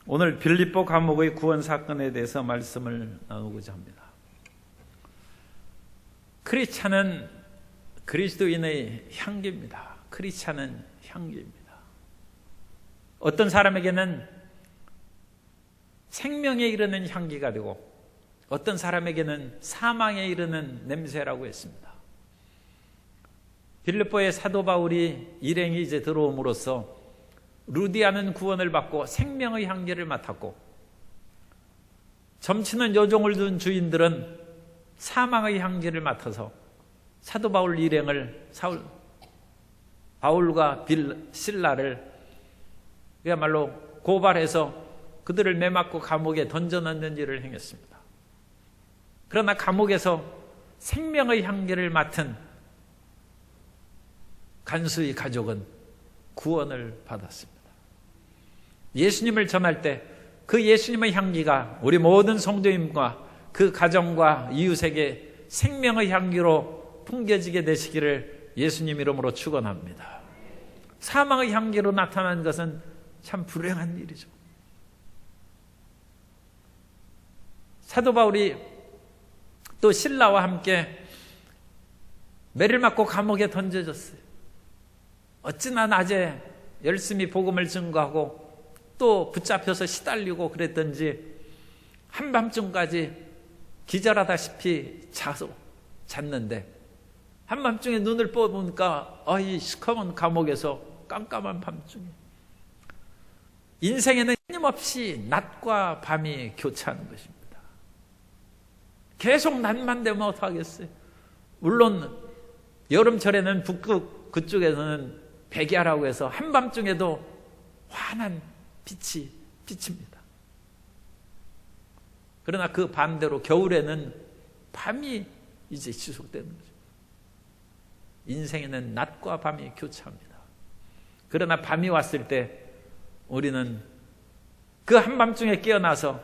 오늘 빌립보 감옥의 구원 사건에 대해서 말씀을 나누고자 합니다. 크리스찬은 그리스도인의 향기입니다. 크리스찬은 향기입니다. 어떤 사람에게는 생명에 이르는 향기가 되고 어떤 사람에게는 사망에 이르는 냄새라고 했습니다. 빌립보의 사도 바울이 일행이 이제 들어옴으로써 루디아는 구원을 받고 생명의 향기를 맡았고, 점치는 여종을 둔 주인들은 사망의 향기를 맡아서 사도 바울 일행을 바울과 실라를 그야말로 고발해서 그들을 매맞고 감옥에 던져넣는 일을 행했습니다. 그러나 감옥에서 생명의 향기를 맡은 간수의 가족은 구원을 받았습니다. 예수님을 전할 때 그 예수님의 향기가 우리 모든 성도님과 그 가정과 이웃에게 생명의 향기로 풍겨지게 되시기를 예수님 이름으로 축원합니다. 사망의 향기로 나타난 것은 참 불행한 일이죠. 사도 바울이 또 실라와 함께 매를 맞고 감옥에 던져졌어요. 어찌나 낮에 열심히 복음을 증거하고 또 붙잡혀서 시달리고 그랬던지 한밤중까지 기절하다시피 잤는데 한밤중에 눈을 뽑으니까 이 시커먼 감옥에서 깜깜한 밤중에 인생에는 끊임없이 낮과 밤이 교차하는 것입니다. 계속 낮만 되면 어떡하겠어요? 물론 여름철에는 북극 그쪽에서는 백야라고 해서 한밤중에도 환한 빛이 비칩니다. 그러나 그 반대로 겨울에는 밤이 이제 지속되는 거죠. 인생에는 낮과 밤이 교차합니다. 그러나 밤이 왔을 때 우리는 그 한밤중에 깨어나서,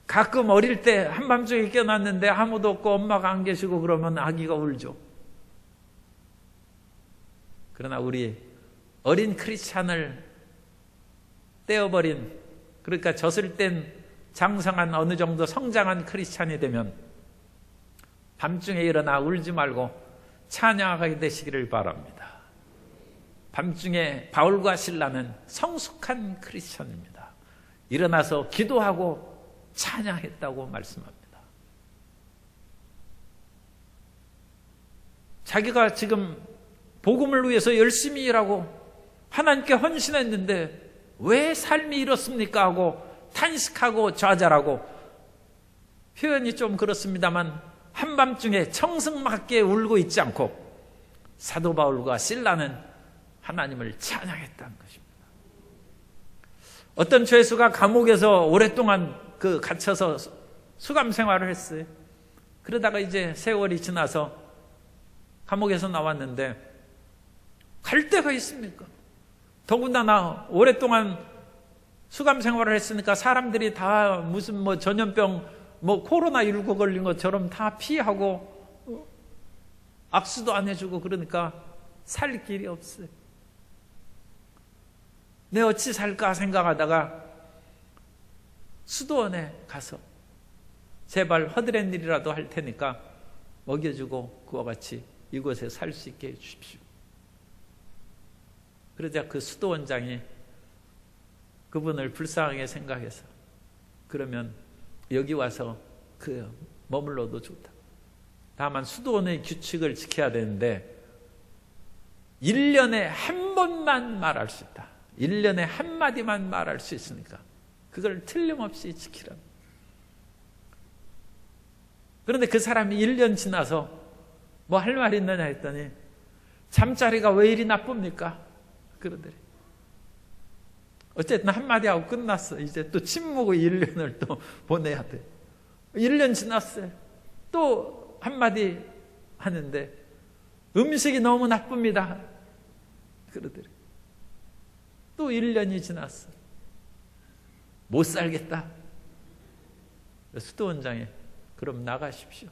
가끔 어릴 때 한밤중에 깨어났는데 아무도 없고 엄마가 안 계시고 그러면 아기가 울죠. 그러나 우리 어린 크리스찬을 떼어버린, 그러니까 젖을 뗀 장성한 어느 정도 성장한 크리스찬이 되면 밤중에 일어나 울지 말고 찬양하게 되시기를 바랍니다. 밤중에 바울과 실라는 성숙한 크리스찬입니다. 일어나서 기도하고 찬양했다고 말씀합니다. 자기가 지금 복음을 위해서 열심히 일하고 하나님께 헌신했는데 왜 삶이 이렇습니까? 하고 탄식하고 좌절하고, 표현이 좀 그렇습니다만 한밤중에 청승맞게 울고 있지 않고 사도 바울과 실라는 하나님을 찬양했다는 것입니다. 어떤 죄수가 감옥에서 오랫동안 갇혀서 수감 생활을 했어요. 그러다가 이제 세월이 지나서 감옥에서 나왔는데 갈 데가 있습니까? 더군다나 오랫동안 수감 생활을 했으니까 사람들이 다 무슨 전염병 코로나19 걸린 것처럼 다 피하고 악수도 안 해주고 그러니까 살 길이 없어요. 내 어찌 살까 생각하다가 수도원에 가서 제발 허드렛 일이라도 할 테니까 먹여주고 그와 같이 이곳에 살 수 있게 해주십시오. 그러자 그 수도원장이 그분을 불쌍하게 생각해서, 그러면 여기 와서 머물러도 좋다. 다만 수도원의 규칙을 지켜야 되는데 1년에 한 번만 말할 수 있다. 1년에 한마디만 말할 수 있으니까 그걸 틀림없이 지키라. 그런데 그 사람이 1년 지나서 뭐 할 말이 있느냐 했더니 잠자리가 왜 이리 나쁩니까? 그러더래. 어쨌든 한마디 하고 끝났어. 이제 또 침묵의 1년을 또 보내야 돼. 1년 지났어요. 또 한마디 하는데 음식이 너무 나쁩니다. 그러더래. 또 1년이 지났어. 못 살겠다. 수도원장이 그럼 나가십시오.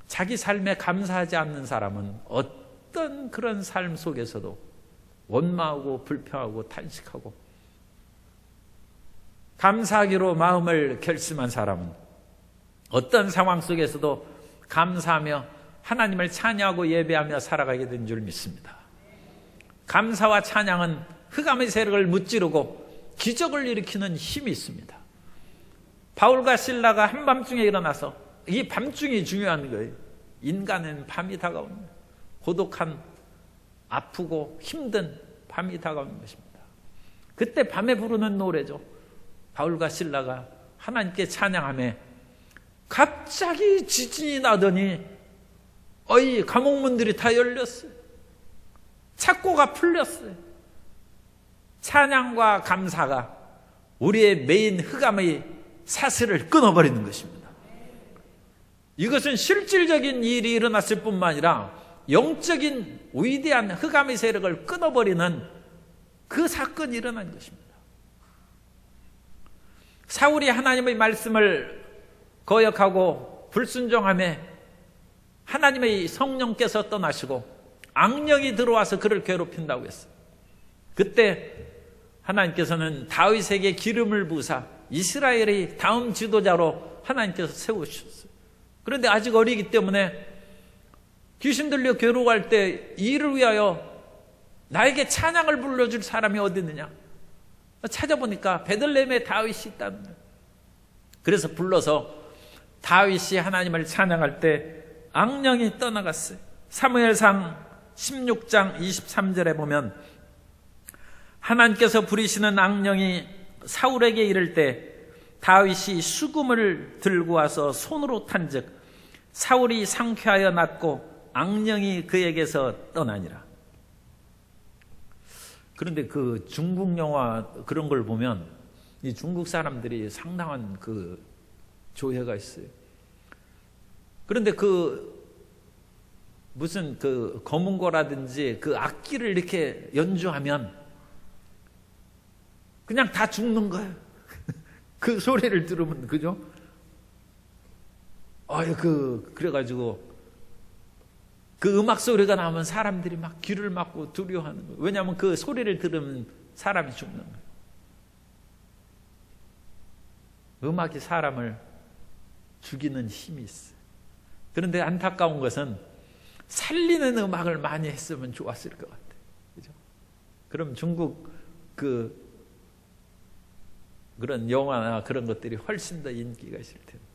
자기 삶에 감사하지 않는 사람은 어떤 그런 삶 속에서도 원망하고 불평하고 탄식하고 감사하기로 마음을 결심한 사람은 어떤 상황 속에서도 감사하며 하나님을 찬양하고 예배하며 살아가게 된 줄 믿습니다. 감사와 찬양은 흑암의 세력을 무찌르고 기적을 일으키는 힘이 있습니다. 바울과 실라가 한밤중에 일어나서, 이 밤중이 중요한 거예요. 인간은 밤이 다가오는 거예요. 고독한, 아프고 힘든 밤이 다가오는 것입니다. 그때 밤에 부르는 노래죠. 바울과 실라가 하나님께 찬양하며 갑자기 지진이 나더니 감옥문들이 다 열렸어요. 착고가 풀렸어요. 찬양과 감사가 우리의 메인 흑암의 사슬을 끊어버리는 것입니다. 이것은 실질적인 일이 일어났을 뿐만 아니라 영적인 위대한 흑암의 세력을 끊어버리는 그 사건이 일어난 것입니다. 사울이 하나님의 말씀을 거역하고 불순종하며 하나님의 성령께서 떠나시고 악령이 들어와서 그를 괴롭힌다고 했어요. 그때 하나님께서는 다윗에게 기름을 부으사 이스라엘의 다음 지도자로 하나님께서 세우셨어요. 그런데 아직 어리기 때문에 귀신 들려 괴로워할 때 이를 위하여 나에게 찬양을 불러줄 사람이 어디 있느냐 찾아보니까 베들레헴에 다윗이 있다는 거예요. 그래서 불러서 다윗이 하나님을 찬양할 때 악령이 떠나갔어요. 사무엘상 16장 23절에 보면 하나님께서 부리시는 악령이 사울에게 이를 때 다윗이 수금을 들고 와서 손으로 탄즉 사울이 상쾌하여 낫고 악령이 그에게서 떠나니라. 그런데 그 중국 영화 그런 걸 보면 이 중국 사람들이 상당한 그 조예가 있어요. 그런데 무슨 거문고라든지 그 악기를 이렇게 연주하면 그냥 다 죽는 거예요. 그 소리를 들으면, 그죠? 그래가지고 그 음악 소리가 나면 사람들이 막 귀를 막고 두려워하는 거예요. 왜냐하면 그 소리를 들으면 사람이 죽는 거예요. 음악이 사람을 죽이는 힘이 있어요. 그런데 안타까운 것은 살리는 음악을 많이 했으면 좋았을 것 같아요. 그죠? 그럼 중국 그런 영화나 그런 것들이 훨씬 더 인기가 있을 텐데.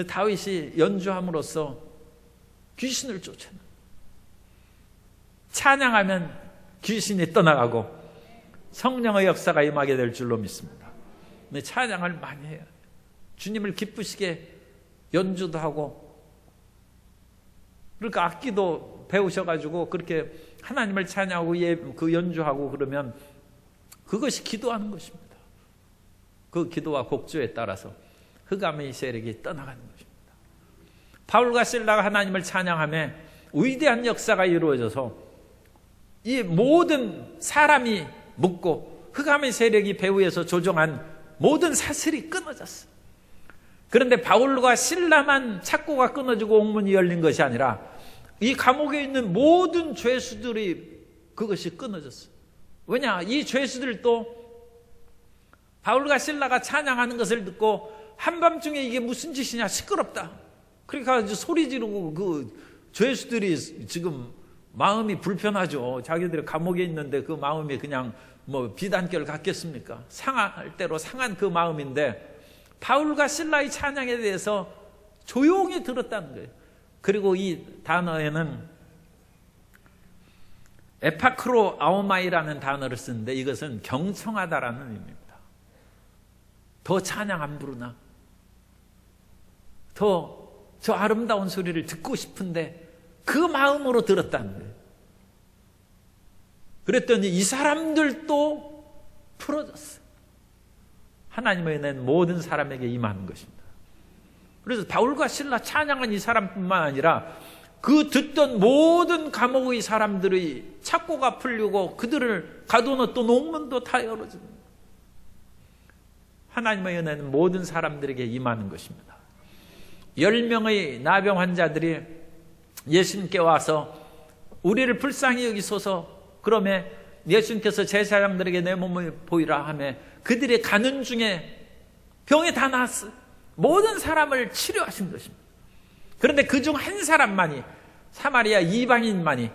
다윗이 연주함으로써 귀신을 쫓아내. 찬양하면 귀신이 떠나가고 성령의 역사가 임하게 될 줄로 믿습니다. 근데 찬양을 많이 해야 돼요. 주님을 기쁘시게 연주도 하고, 그러니까 악기도 배우셔가지고 그렇게 하나님을 찬양하고 그 연주하고 그러면 그것이 기도하는 것입니다. 그 기도와 곡조에 따라서 흑암의 세력이 떠나가는 것입니다. 바울과 실라가 하나님을 찬양하며 위대한 역사가 이루어져서 이 모든 사람이 묶고 흑암의 세력이 배후에서 조종한 모든 사슬이 끊어졌어요. 그런데 바울과 실라만 착고가 끊어지고 옥문이 열린 것이 아니라 이 감옥에 있는 모든 죄수들이 그것이 끊어졌어요. 왜냐? 이 죄수들도 바울과 실라가 찬양하는 것을 듣고 한밤중에 이게 무슨 짓이냐, 시끄럽다. 그러니까 소리 지르고 그 죄수들이 지금 마음이 불편하죠. 자기들이 감옥에 있는데 그 마음이 그냥 비단결 같겠습니까? 상할 대로 상한 그 마음인데 바울과 실라의 찬양에 대해서 조용히 들었다는 거예요. 그리고 이 단어에는 에파크로 아오마이라는 단어를 쓰는데 이것은 경청하다라는 의미입니다. 더 찬양 안 부르나? 더 저 아름다운 소리를 듣고 싶은데 그 마음으로 들었다는 거예요. 그랬더니 이 사람들도 풀어졌어요. 하나님의 은혜는 모든 사람에게 임하는 것입니다. 그래서 바울과 실라 찬양한 이 사람뿐만 아니라 그 듣던 모든 감옥의 사람들의 착고가 풀리고 그들을 가둬놓던 옥문도 다 열어집니다. 하나님의 은혜는 모든 사람들에게 임하는 것입니다. 10명의 나병 환자들이 예수님께 와서 우리를 불쌍히 여기소서, 그러면 예수님께서 제사장들에게 내 몸을 보이라 하며 그들이 가는 중에 병이 다 나았어요. 모든 사람을 치료하신 것입니다. 그런데 그중 한 사람만이, 사마리아 이방인만이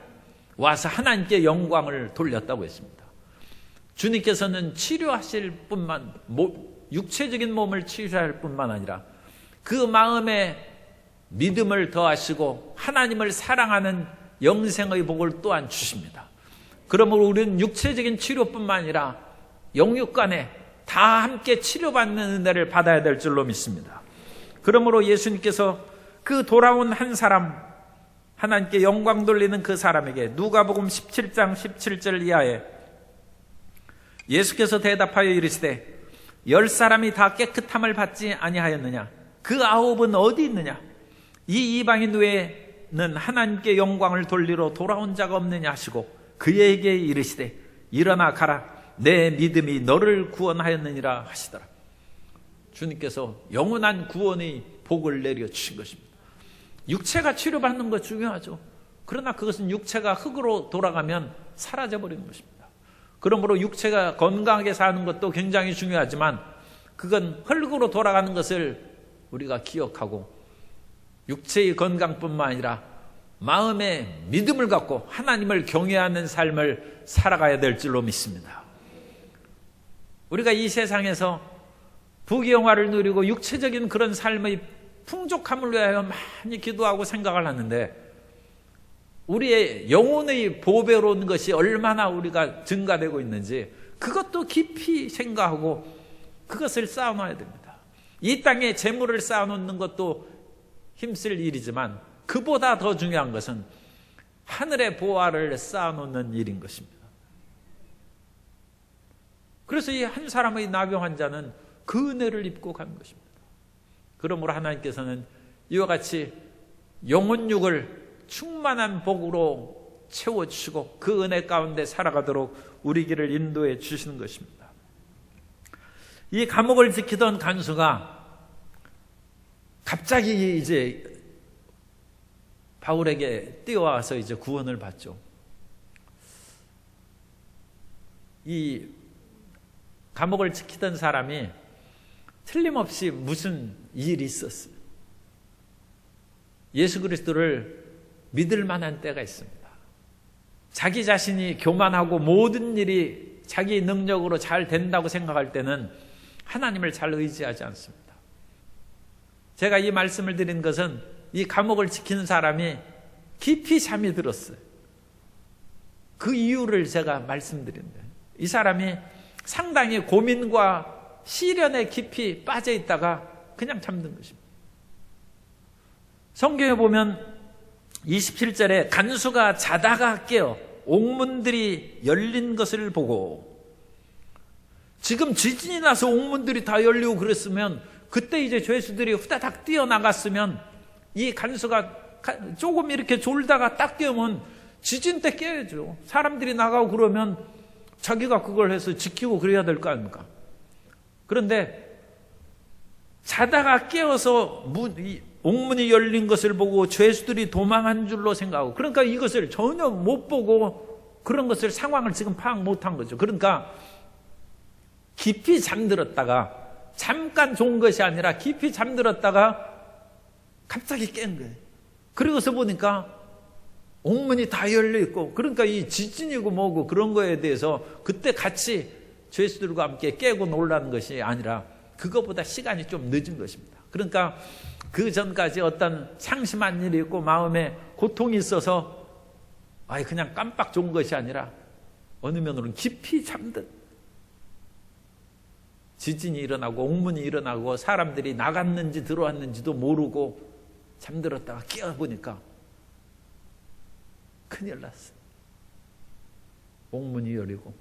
와서 하나님께 영광을 돌렸다고 했습니다. 주님께서는 치료하실 뿐만, 육체적인 몸을 치료할 뿐만 아니라 그 마음에 믿음을 더하시고 하나님을 사랑하는 영생의 복을 또한 주십니다. 그러므로 우리는 육체적인 치료뿐만 아니라 영육 간에 다 함께 치료받는 은혜를 받아야 될 줄로 믿습니다. 그러므로 예수님께서 그 돌아온 한 사람, 하나님께 영광 돌리는 그 사람에게 누가복음 17장 17절 이하에 예수께서 대답하여 이르시되 10사람이 다 깨끗함을 받지 아니하였느냐? 그 9은 어디 있느냐? 이 이방인 외에는 하나님께 영광을 돌리러 돌아온 자가 없느냐 하시고 그에게 이르시되 일어나 가라, 내 믿음이 너를 구원하였느니라 하시더라. 주님께서 영원한 구원의 복을 내려주신 것입니다. 육체가 치료받는 거 중요하죠. 그러나 그것은 육체가 흙으로 돌아가면 사라져버리는 것입니다. 그러므로 육체가 건강하게 사는 것도 굉장히 중요하지만 그건 흙으로 돌아가는 것을 우리가 기억하고 육체의 건강뿐만 아니라 마음의 믿음을 갖고 하나님을 경외하는 삶을 살아가야 될 줄로 믿습니다. 우리가 이 세상에서 부귀영화를 누리고 육체적인 그런 삶의 풍족함을 위하여 많이 기도하고 생각을 하는데 우리의 영혼의 보배로운 것이 얼마나 우리가 증가되고 있는지 그것도 깊이 생각하고 그것을 쌓아놔야 됩니다. 이 땅에 재물을 쌓아놓는 것도 힘쓸 일이지만 그보다 더 중요한 것은 하늘의 보화를 쌓아놓는 일인 것입니다. 그래서 이 한 사람의 나병 환자는 그 은혜를 입고 간 것입니다. 그러므로 하나님께서는 이와 같이 영혼육을 충만한 복으로 채워주시고 그 은혜 가운데 살아가도록 우리 길을 인도해 주시는 것입니다. 이 감옥을 지키던 간수가 갑자기 이제 바울에게 뛰어와서 이제 구원을 받죠. 이 감옥을 지키던 사람이 틀림없이 무슨 일이 있었어요. 예수 그리스도를 믿을 만한 때가 있습니다. 자기 자신이 교만하고 모든 일이 자기 능력으로 잘 된다고 생각할 때는 하나님을 잘 의지하지 않습니다. 제가 이 말씀을 드린 것은 이 감옥을 지키는 사람이 깊이 잠이 들었어요. 그 이유를 제가 말씀드린다. 이 사람이 상당히 고민과 시련에 깊이 빠져 있다가 그냥 잠든 것입니다. 성경에 보면 27절에 간수가 자다가 깨어 옥문들이 열린 것을 보고, 지금 지진이 나서 옥문들이 다 열리고 그랬으면 그때 이제 죄수들이 후다닥 뛰어나갔으면 이 간수가 조금 이렇게 졸다가 딱 깨우면 지진 때 깨야죠. 사람들이 나가고 그러면 자기가 그걸 해서 지키고 그래야 될 거 아닙니까? 그런데 자다가 깨어서 옥문이 열린 것을 보고 죄수들이 도망한 줄로 생각하고, 그러니까 이것을 전혀 못 보고 그런 것을 상황을 지금 파악 못한 거죠. 그러니까 깊이 잠들었다가, 잠깐 좋은 것이 아니라 깊이 잠들었다가 갑자기 깬 거예요. 그러고서 보니까 옥문이 다 열려 있고, 그러니까 이 지진이고 뭐고 그런 거에 대해서 그때 같이 죄수들과 함께 깨고 놀라는 것이 아니라 그것보다 시간이 좀 늦은 것입니다. 그러니까 그 전까지 어떤 상심한 일이 있고 마음에 고통이 있어서 그냥 깜빡 좋은 것이 아니라 어느 면으로는 깊이 잠든, 지진이 일어나고 옥문이 일어나고 사람들이 나갔는지 들어왔는지도 모르고 잠들었다가 깨어보니까 큰일 났어요. 옥문이 열리고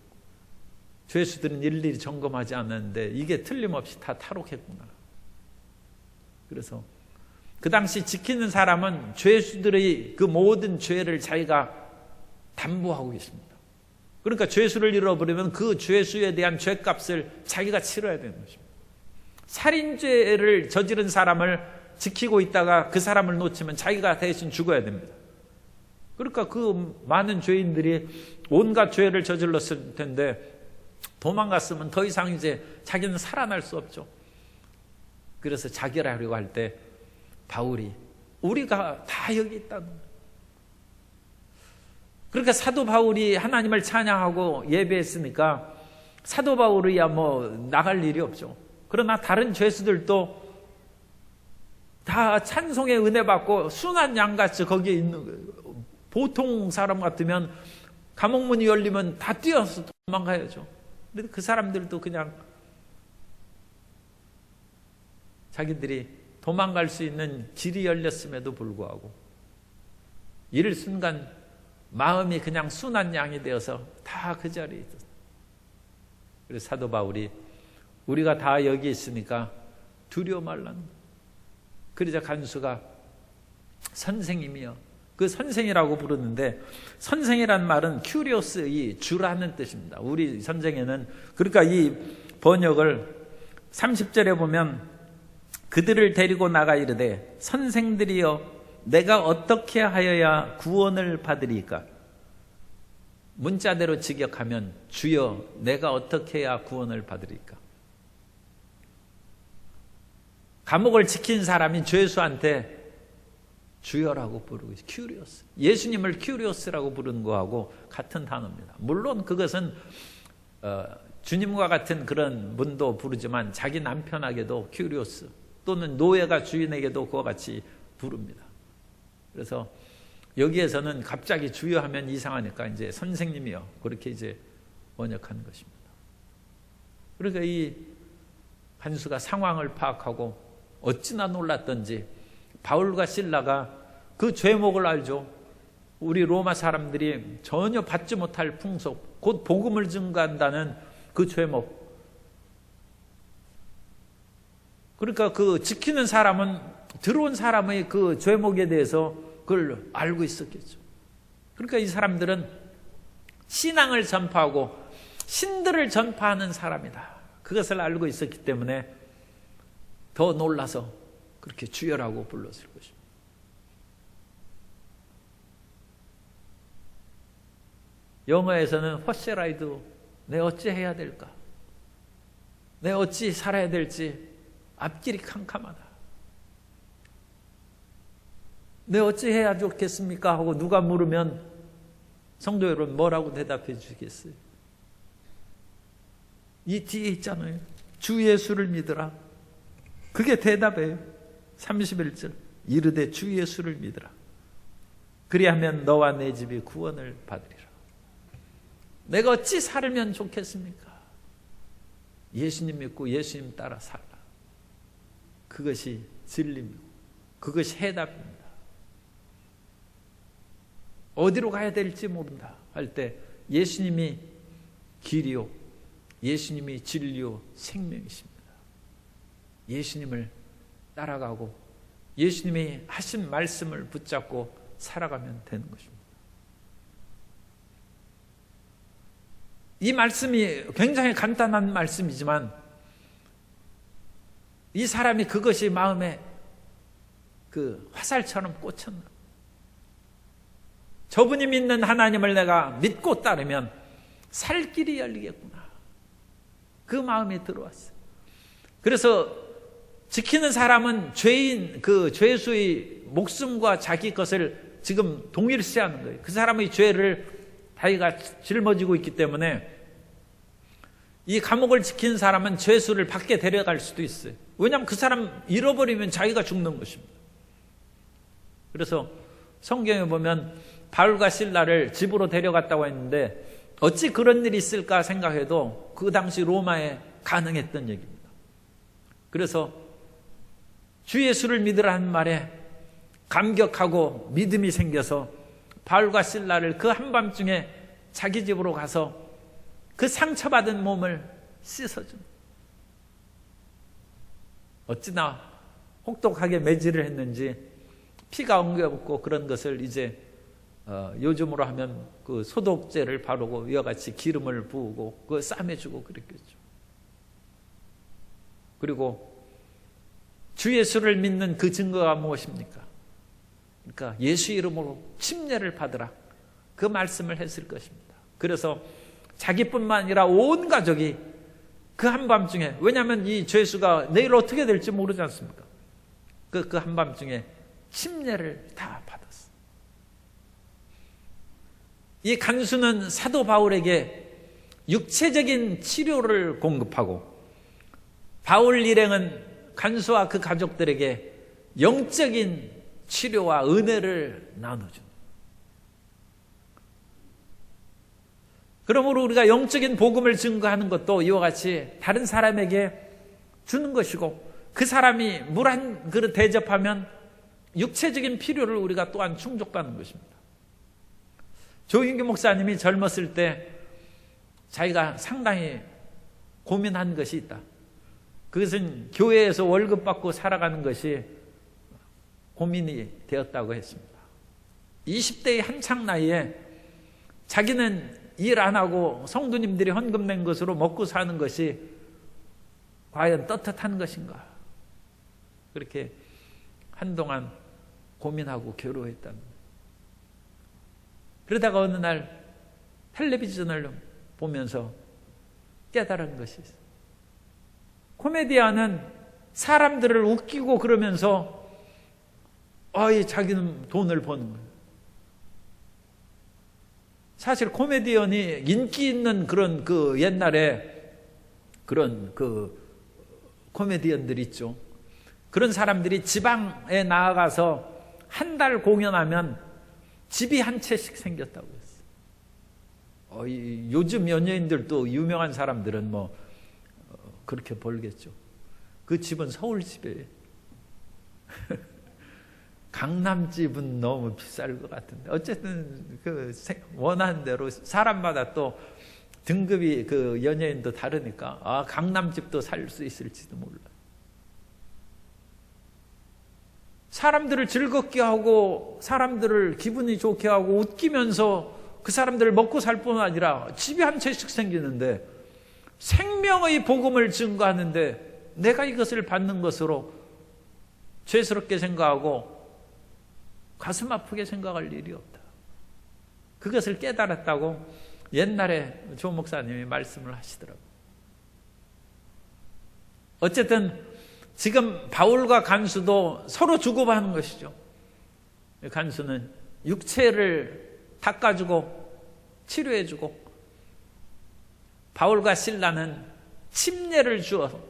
죄수들은 일일이 점검하지 않았는데 이게 틀림없이 다 탈옥했구나. 그래서 그 당시 지키는 사람은 죄수들의 그 모든 죄를 자기가 담보하고 있습니다. 그러니까 죄수를 잃어버리면 그 죄수에 대한 죄값을 자기가 치러야 되는 것입니다. 살인죄를 저지른 사람을 지키고 있다가 그 사람을 놓치면 자기가 대신 죽어야 됩니다. 그러니까 그 많은 죄인들이 온갖 죄를 저질렀을 텐데 도망갔으면 더 이상 이제 자기는 살아날 수 없죠. 그래서 자결하려고 할 때 바울이 우리가 다 여기 있다는 거예요. 그러니까 사도 바울이 하나님을 찬양하고 예배했으니까 사도 바울이야 뭐 나갈 일이 없죠. 그러나 다른 죄수들도 다 찬송의 은혜 받고 순한 양같이 거기에 있는 거예요. 보통 사람 같으면 감옥문이 열리면 다 뛰어서 도망가야죠. 근데 그 사람들도 그냥 자기들이 도망갈 수 있는 길이 열렸음에도 불구하고 이를 순간 마음이 그냥 순한 양이 되어서 다 그 자리에 있었어요. 그래서 사도 바울이 우리가 다 여기 있으니까 두려워 말라는 거예요. 그러자 간수가 선생님이여, 그 선생이라고 부르는데 선생이란 말은 큐리오스의 주라는 뜻입니다. 우리 선생에는 그러니까 이 번역을 30절에 보면 그들을 데리고 나가 이르되 선생들이여 내가 어떻게 하여야 구원을 받으리까? 문자대로 직역하면 주여 내가 어떻게 해야 구원을 받으리까? 감옥을 지킨 사람이 죄수한테 주여라고 부르고 있어요. 큐리오스. 예수님을 큐리오스라고 부르는 거하고 같은 단어입니다. 물론 그것은 주님과 같은 그런 분도 부르지만 자기 남편에게도 큐리오스 또는 노예가 주인에게도 그와 같이 부릅니다. 그래서 여기에서는 갑자기 주여하면 이상하니까 이제 선생님이요 그렇게 이제 번역하는 것입니다. 그러니까 이 간수가 상황을 파악하고 어찌나 놀랐던지 바울과 실라가 그 죄목을 알죠. 우리 로마 사람들이 전혀 받지 못할 풍속, 곧 복음을 증거한다는 그 죄목. 그러니까 그 지키는 사람은 들어온 사람의 그 죄목에 대해서 그걸 알고 있었겠죠. 그러니까 이 사람들은 신앙을 전파하고 신들을 전파하는 사람이다. 그것을 알고 있었기 때문에 더 놀라서 그렇게 주여라고 불렀을 것입니다. 영어에서는 What shall I do? 내 어찌 해야 될까? 내 어찌 살아야 될지 앞길이 캄캄하다. 내 어찌 해야 좋겠습니까? 하고 누가 물으면 성도 여러분 뭐라고 대답해 주시겠어요? 이 뒤에 있잖아요. 주 예수를 믿으라. 그게 대답이에요. 31절 이르되 주 예수를 믿으라. 그리하면 너와 내 집이 구원을 받으리라. 내가 어찌 살면 좋겠습니까? 예수님 믿고 예수님 따라 살라. 그것이 진리입니다. 그것이 해답입니다. 어디로 가야 될지 모른다 할 때 예수님이 길이요 예수님이 진리요 생명이십니다. 예수님을 따라가고 예수님이 하신 말씀을 붙잡고 살아가면 되는 것입니다. 이 말씀이 굉장히 간단한 말씀이지만 이 사람이 그것이 마음에 그 화살처럼 꽂혔나. 저분이 믿는 하나님을 내가 믿고 따르면 살 길이 열리겠구나. 그 마음이 들어왔어요. 그래서 지키는 사람은 죄인, 그 죄수의 목숨과 자기 것을 지금 동일시하는 거예요. 그 사람의 죄를 자기가 짊어지고 있기 때문에 이 감옥을 지키는 사람은 죄수를 밖에 데려갈 수도 있어요. 왜냐하면 그 사람 잃어버리면 자기가 죽는 것입니다. 그래서 성경에 보면 바울과 실라를 집으로 데려갔다고 했는데 어찌 그런 일이 있을까 생각해도 그 당시 로마에 가능했던 얘기입니다. 그래서 주 예수를 믿으라는 말에 감격하고 믿음이 생겨서 바울과 실라를 그 한밤중에 자기 집으로 가서 그 상처받은 몸을 씻어줍니다. 어찌나 혹독하게 매질을 했는지 피가 엉겨붙고 그런 것을 이제 요즘으로 하면 그 소독제를 바르고 이와 같이 기름을 부으고 그 싸매주고 그랬겠죠. 그리고 주 예수를 믿는 그 증거가 무엇입니까? 그러니까 예수 이름으로 침례를 받으라, 그 말씀을 했을 것입니다. 그래서 자기뿐만 아니라 온 가족이 그 한밤중에, 왜냐하면 이 죄수가 내일 어떻게 될지 모르지 않습니까? 그 한밤중에 침례를 다 받았어. 이 간수는 사도 바울에게 육체적인 치료를 공급하고, 바울 일행은 간수와 그 가족들에게 영적인 치료와 은혜를 나눠줍니다. 그러므로 우리가 영적인 복음을 증거하는 것도 이와 같이 다른 사람에게 주는 것이고, 그 사람이 물 한 그릇 대접하면 육체적인 필요를 우리가 또한 충족받는 것입니다. 조인규 목사님이 젊었을 때 자기가 상당히 고민한 것이 있다. 그것은 교회에서 월급 받고 살아가는 것이 고민이 되었다고 했습니다. 20대의 한창 나이에 자기는 일 안 하고 성도님들이 헌금 낸 것으로 먹고 사는 것이 과연 떳떳한 것인가, 그렇게 한동안 고민하고 괴로워했다는 거예요. 그러다가 어느 날 텔레비전을 보면서 깨달은 것이 있어요. 코미디언은 사람들을 웃기고 그러면서 자기는 돈을 버는 거예요. 사실 코미디언이 인기 있는 그런 옛날에 그런 코미디언들 있죠. 그런 사람들이 지방에 나아가서 한 달 공연하면 집이 한 채씩 생겼다고 했어요. 요즘 연예인들도 유명한 사람들은 그렇게 벌겠죠. 그 집은 서울집이에요. 강남집은 너무 비쌀 것 같은데, 어쨌든 원하는 대로 사람마다 또 등급이 연예인도 다르니까 강남집도 살 수 있을지도 몰라요. 사람들을 즐겁게 하고 사람들을 기분이 좋게 하고 웃기면서 그 사람들을 먹고 살 뿐 아니라 집이 한 채씩 생기는데, 생명의 복음을 증거하는데 내가 이것을 받는 것으로 죄스럽게 생각하고 가슴 아프게 생각할 일이 없다. 그것을 깨달았다고 옛날에 조 목사님이 말씀을 하시더라고요. 어쨌든 지금 바울과 간수도 서로 주고받는 것이죠. 간수는 육체를 닦아주고 치료해주고, 바울과 실라는 침례를 주어서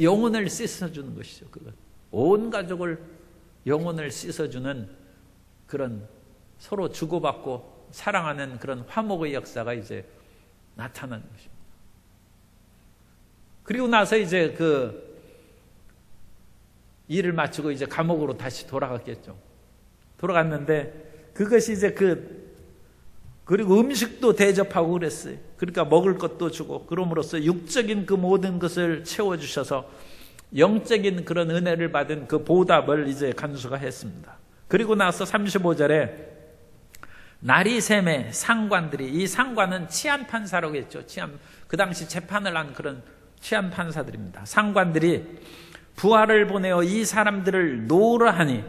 영혼을 씻어주는 것이죠. 그건 온 가족을 영혼을 씻어주는 그런 서로 주고받고 사랑하는 그런 화목의 역사가 이제 나타나는 것입니다. 그리고 나서 이제 일을 마치고 이제 감옥으로 다시 돌아갔겠죠. 돌아갔는데 그것이 이제 그리고 음식도 대접하고 그랬어요. 그러니까 먹을 것도 주고, 그럼으로써 육적인 그 모든 것을 채워주셔서 영적인 그런 은혜를 받은 그 보답을 이제 간수가 했습니다. 그리고 나서 35절에 나리샘의 상관들이, 이 상관은 치안판사라고 했죠. 그 당시 재판을 한 그런 치안판사들입니다. 상관들이 부하를 보내어 이 사람들을 놓으라 하니,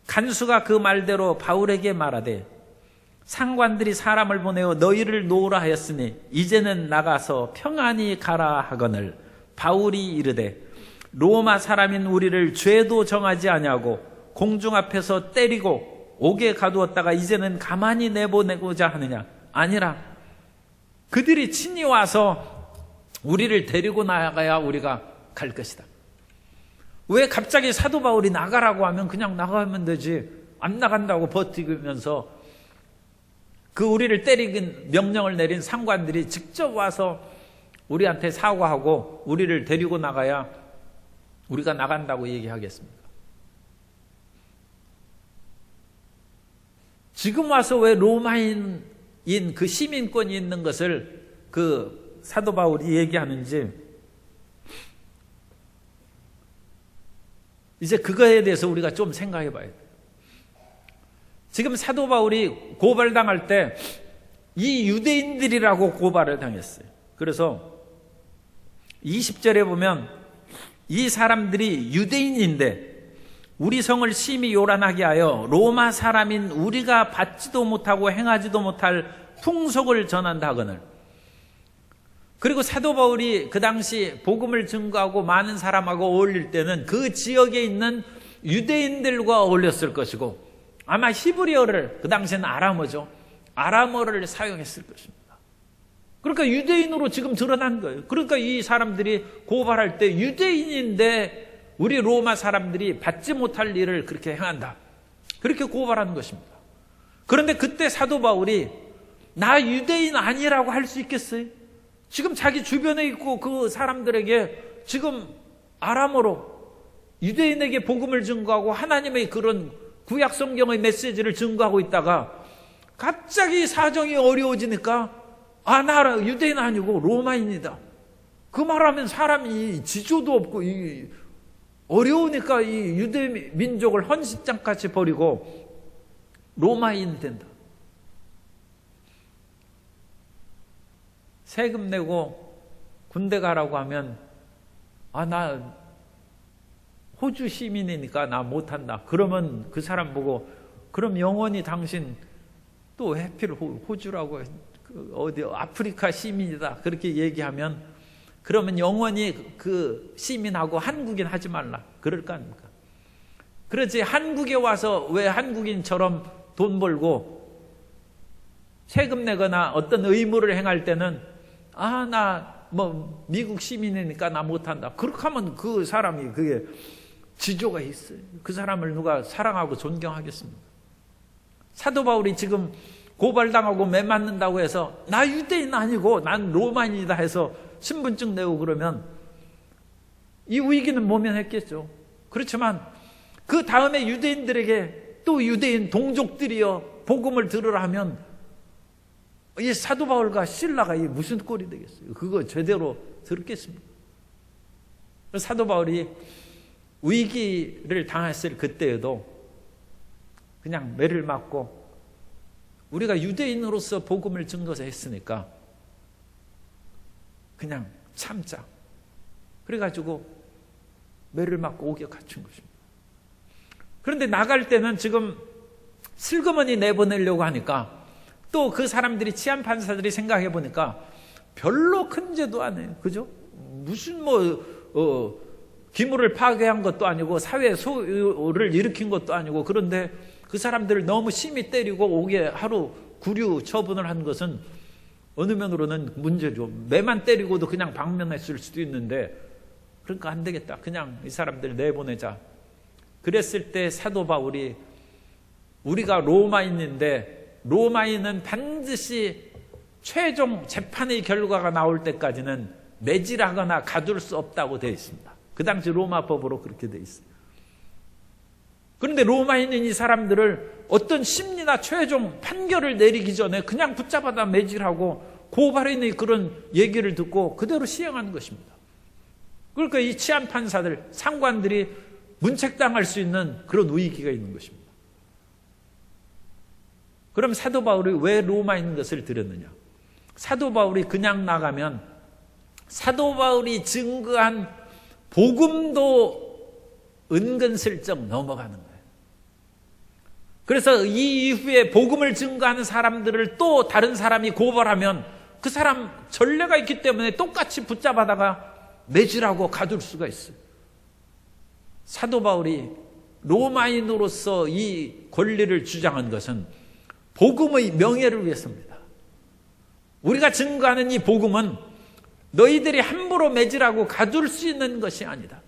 간수가 그 말대로 바울에게 말하되, 상관들이 사람을 보내어 너희를 놓으라 하였으니 이제는 나가서 평안히 가라 하거늘, 바울이 이르되 로마 사람인 우리를 죄도 정하지 아니하고 공중 앞에서 때리고 옥에 가두었다가 이제는 가만히 내보내고자 하느냐? 아니라 그들이 친히 와서 우리를 데리고 나가야 우리가 갈 것이다. 왜 갑자기 사도 바울이 나가라고 하면 그냥 나가면 되지, 안 나간다고 버티면서 우리를 때리긴 명령을 내린 상관들이 직접 와서 우리한테 사과하고 우리를 데리고 나가야 우리가 나간다고 얘기하겠습니까? 지금 와서 왜 로마인 그 시민권이 있는 것을 사도 바울이 얘기하는지, 이제 그거에 대해서 우리가 좀 생각해 봐야 돼요. 지금 사도 바울이 고발당할 때 이 유대인들이라고 고발을 당했어요. 그래서 20절에 보면 이 사람들이 유대인인데 우리 성을 심히 요란하게 하여 로마 사람인 우리가 받지도 못하고 행하지도 못할 풍속을 전한다 하거늘. 그리고 사도 바울이 그 당시 복음을 증거하고 많은 사람하고 어울릴 때는 그 지역에 있는 유대인들과 어울렸을 것이고, 아마 히브리어를, 그 당시에는 아람어죠, 아람어를 사용했을 것입니다. 그러니까 유대인으로 지금 드러난 거예요. 그러니까 이 사람들이 고발할 때 유대인인데 우리 로마 사람들이 받지 못할 일을 그렇게 행한다, 그렇게 고발하는 것입니다. 그런데 그때 사도 바울이 나 유대인 아니라고 할 수 있겠어요? 지금 자기 주변에 있고 그 사람들에게 지금 아람어로 유대인에게 복음을 증거하고 하나님의 그런 구약 성경의 메시지를 증거하고 있다가 갑자기 사정이 어려워지니까 나 유대인 아니고 로마인이다, 그 말하면 사람이 지조도 없고 어려우니까 이 유대 민족을 헌신장같이 버리고 로마인 된다. 세금 내고 군대 가라고 하면 나 호주 시민이니까 나 못한다. 그러면 그 사람 보고 그럼 영원히 당신 또 해필 호주라고 어디 아프리카 시민이다 그렇게 얘기하면 그러면 영원히 그 시민하고 한국인 하지 말라 그럴 거 아닙니까? 그렇지, 한국에 와서 왜 한국인처럼 돈 벌고 세금 내거나 어떤 의무를 행할 때는 나 미국 시민이니까 나 못한다, 그렇게 하면 그 사람이 그게 지조가 있어요. 그 사람을 누가 사랑하고 존경하겠습니까? 사도 바울이 지금 고발당하고 매 맞는다고 해서 나 유대인 아니고 난 로마인이다 해서 신분증 내고 그러면 이 위기는 모면했겠죠. 그렇지만 그 다음에 유대인들에게 또 유대인 동족들이여 복음을 들으라 하면 이 사도 바울과 실라가 무슨 꼴이 되겠어요? 그거 제대로 들었겠습니까? 사도 바울이 위기를 당했을 그때에도 그냥 매를 맞고 우리가 유대인으로서 복음을 증거해서 했으니까 그냥 참자, 그래가지고 매를 맞고 옥에 갇힌 것입니다. 그런데 나갈 때는 지금 슬그머니 내보내려고 하니까 또 그 사람들이 치안 판사들이 생각해 보니까 별로 큰 죄도 안 해요. 그죠? 무슨 기물을 파괴한 것도 아니고 사회 소요를 일으킨 것도 아니고, 그런데 그 사람들을 너무 심히 때리고 옥에 하루 구류 처분을 한 것은 어느 면으로는 문제죠. 매만 때리고도 그냥 방면했을 수도 있는데, 그러니까 안 되겠다, 그냥 이 사람들 내보내자. 그랬을 때 사도 바울이 우리가 로마인인데 로마인은 반드시 최종 재판의 결과가 나올 때까지는 매질하거나 가둘 수 없다고 되어 있습니다. 그 당시 로마법으로 그렇게 되어 있어요. 그런데 로마인인 이 사람들을 어떤 심리나 최종 판결을 내리기 전에 그냥 붙잡아다 매질하고 고발인의 그런 얘기를 듣고 그대로 시행하는 것입니다. 그러니까 이 치안 판사들, 상관들이 문책당할 수 있는 그런 위기가 있는 것입니다. 그럼 사도 바울이 왜 로마인 것을 들었느냐? 사도 바울이 그냥 나가면 사도 바울이 증거한 복음도 은근슬쩍 넘어가는 거예요. 그래서 이 이후에 복음을 증거하는 사람들을 또 다른 사람이 고발하면 그 사람 전례가 있기 때문에 똑같이 붙잡아다가 매질하고 가둘 수가 있어요. 사도 바울이 로마인으로서 이 권리를 주장한 것은 복음의 명예를 위해서입니다. 우리가 증거하는 이 복음은 너희들이 함부로 매질하고 가둘 수 있는 것이 아니다.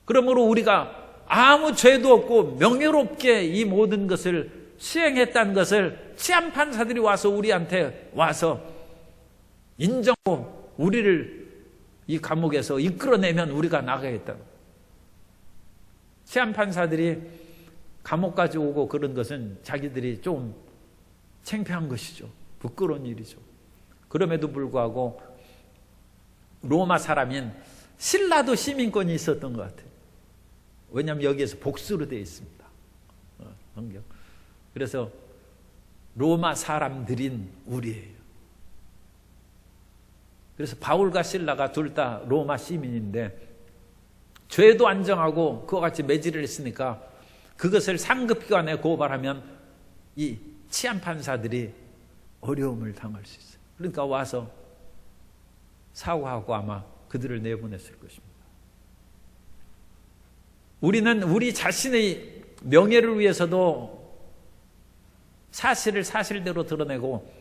그러므로 우리가 아무 죄도 없고 명예롭게 이 모든 것을 시행했다는 것을 치안 판사들이 와서 우리한테 와서 인정하고 우리를 이 감옥에서 이끌어내면 우리가 나가겠다. 치안 판사들이 감옥까지 오고 그런 것은 자기들이 좀 창피한 것이죠. 부끄러운 일이죠. 그럼에도 불구하고 로마 사람인 실라도 시민권이 있었던 것 같아요. 왜냐하면 여기에서 복수로 되어 있습니다. 성경. 그래서 로마 사람들인 우리예요. 그래서 바울과 실라가 둘 다 로마 시민인데 죄도 안 정하고 그와 같이 매질을 했으니까 그것을 상급기관에 고발하면 이 치안판사들이 어려움을 당할 수 있어요. 그러니까 와서 사과하고 아마 그들을 내보냈을 것입니다. 우리는 우리 자신의 명예를 위해서도 사실을 사실대로 드러내고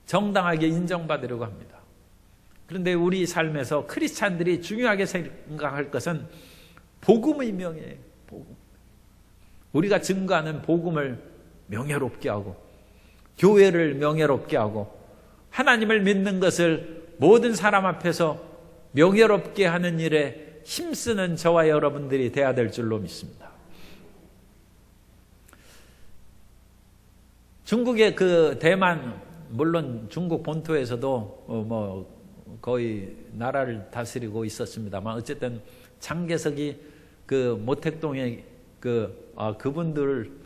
정당하게 인정받으려고 합니다. 그런데 우리 삶에서 크리스찬들이 중요하게 생각할 것은 복음의 명예예요. 복음. 우리가 증거하는 복음을 명예롭게 하고 교회를 명예롭게 하고 하나님을 믿는 것을 모든 사람 앞에서 명예롭게 하는 일에 힘쓰는 저와 여러분들이 돼야 될 줄로 믿습니다. 중국의 그 대만, 물론 중국 본토에서도 거의 나라를 다스리고 있었습니다만 어쨌든 장개석이 그 모택동에 그분들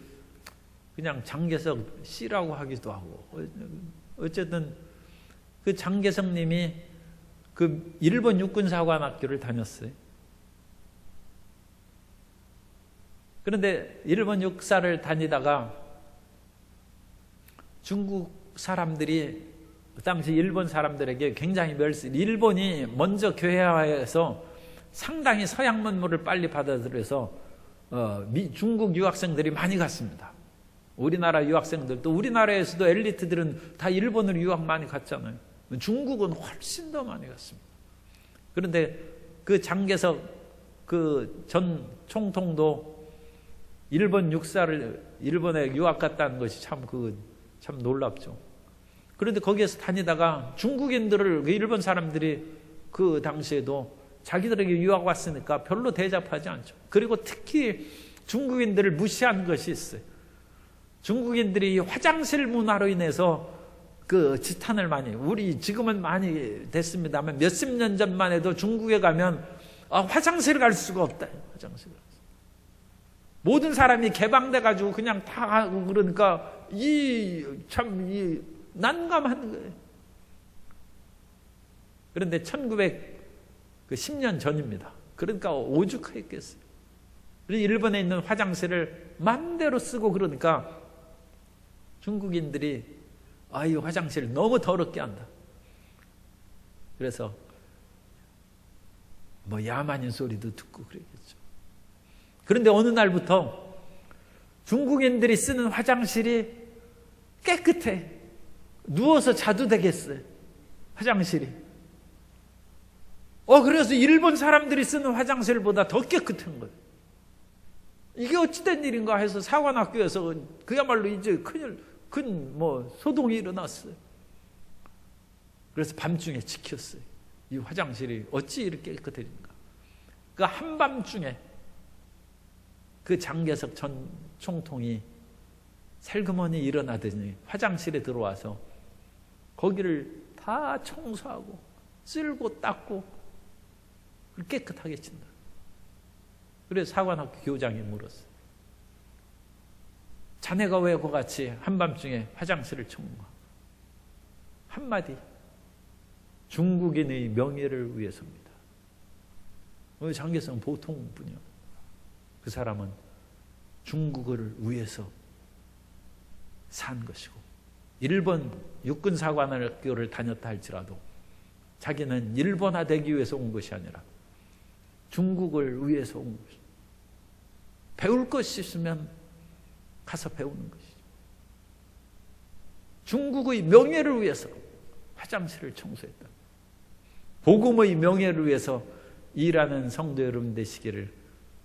그냥 장개석 씨라고 하기도 하고 어쨌든 그 장개석님이 그 일본 육군사관학교를 다녔어요. 그런데 일본 육사를 다니다가 중국 사람들이 그 당시 일본 사람들에게 굉장히 일본이 먼저 교회화해서 상당히 서양 문물을 빨리 받아들여서 중국 유학생들이 많이 갔습니다. 우리나라 유학생들도 우리나라에서도 엘리트들은 다 일본으로 유학 많이 갔잖아요. 중국은 훨씬 더 많이 갔습니다. 그런데 그 장개석 그 전 총통도 일본 육사를 일본에 유학 갔다는 것이 참 놀랍죠. 그런데 거기에서 다니다가 중국인들을 일본 사람들이 그 당시에도 자기들에게 유학 왔으니까 별로 대접하지 않죠. 그리고 특히 중국인들을 무시한 것이 있어요. 중국인들이 화장실 문화로 인해서 그 지탄을 많이, 우리 지금은 많이 됐습니다만 몇십 년 전만 해도 중국에 가면 화장실 갈 수가 없다. 화장실. 모든 사람이 개방돼 가지고 그냥 다 가고 그러니까 난감한 거예요. 그런데 1910년 전입니다. 그러니까 오죽했겠어요. 일본에 있는 화장실을 맘대로 쓰고 그러니까 중국인들이 이 화장실 너무 더럽게 한다. 그래서 야만인 소리도 듣고 그러겠죠. 그런데 어느 날부터 중국인들이 쓰는 화장실이 깨끗해. 누워서 자도 되겠어요. 화장실이. 그래서 일본 사람들이 쓰는 화장실보다 더 깨끗한 거예요. 이게 어찌된 일인가 해서 사관학교에서 그야말로 이제 큰 소동이 일어났어요. 그래서 밤중에 지켰어요. 이 화장실이 어찌 이렇게 깨끗해진가. 그 한밤중에 그 장개석 전 총통이 살그머니 일어나더니 화장실에 들어와서 거기를 다 청소하고 쓸고 닦고 깨끗하게 친다. 그래서 사관학교 교장이 물었어요. 자네가 왜 그같이 한밤중에 화장실을 청소하? 한마디. 중국인의 명예를 위해서입니다. 장개석은 보통 분이요. 그 사람은 중국을 위해서 산 것이고 일본 육군사관학교를 다녔다 할지라도 자기는 일본화되기 위해서 온 것이 아니라 중국을 위해서 온 것이죠. 배울 것이 있으면 가서 배우는 것이죠. 중국의 명예를 위해서 화장실을 청소했다. 복음의 명예를 위해서 일하는 성도 여러분 되시기를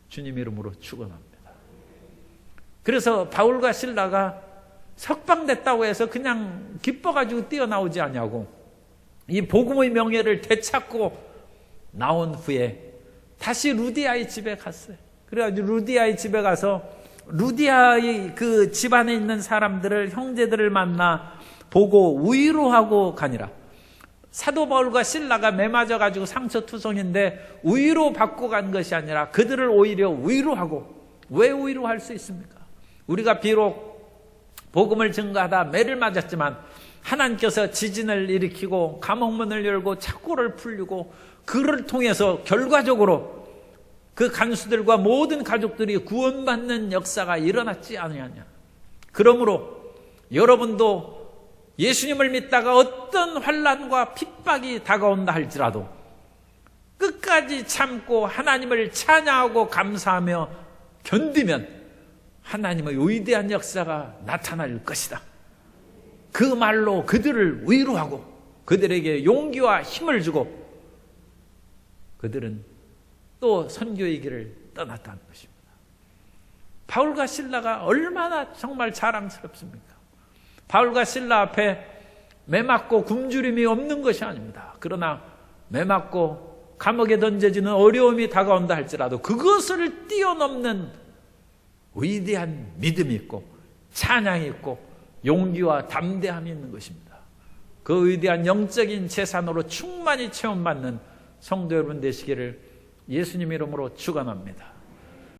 주님 이름으로 축원합니다. 그래서 바울과 실라가 석방됐다고 해서 그냥 기뻐가지고 뛰어나오지 않냐고 이 복음의 명예를 되찾고 나온 후에 다시 루디아의 집에 갔어요. 그래가지고 루디아의 집에 가서 루디아의 그 집안에 있는 사람들을 형제들을 만나 보고 위로하고 가니라. 사도 바울과 실라가 매맞아가지고 상처투성인데 위로 받고 간 것이 아니라 그들을 오히려 위로하고. 왜 위로할 수 있습니까? 우리가 비록 복음을 증거하다 매를 맞았지만 하나님께서 지진을 일으키고 감옥문을 열고 착고를 풀리고 그를 통해서 결과적으로 그 간수들과 모든 가족들이 구원받는 역사가 일어났지 않느냐. 그러므로 여러분도 예수님을 믿다가 어떤 환난과 핍박이 다가온다 할지라도 끝까지 참고 하나님을 찬양하고 감사하며 견디면 하나님의 위대한 역사가 나타날 것이다. 그 말로 그들을 위로하고 그들에게 용기와 힘을 주고 그들은 또 선교의 길을 떠났다는 것입니다. 바울과 실라가 얼마나 정말 자랑스럽습니까? 바울과 실라 앞에 매맞고 굶주림이 없는 것이 아닙니다. 그러나 매맞고 감옥에 던져지는 어려움이 다가온다 할지라도 그것을 뛰어넘는 위대한 믿음이 있고 찬양이 있고 용기와 담대함이 있는 것입니다. 그 위대한 영적인 재산으로 충만히 체험받는 성도 여러분 되시기를 예수님 이름으로 축원합니다.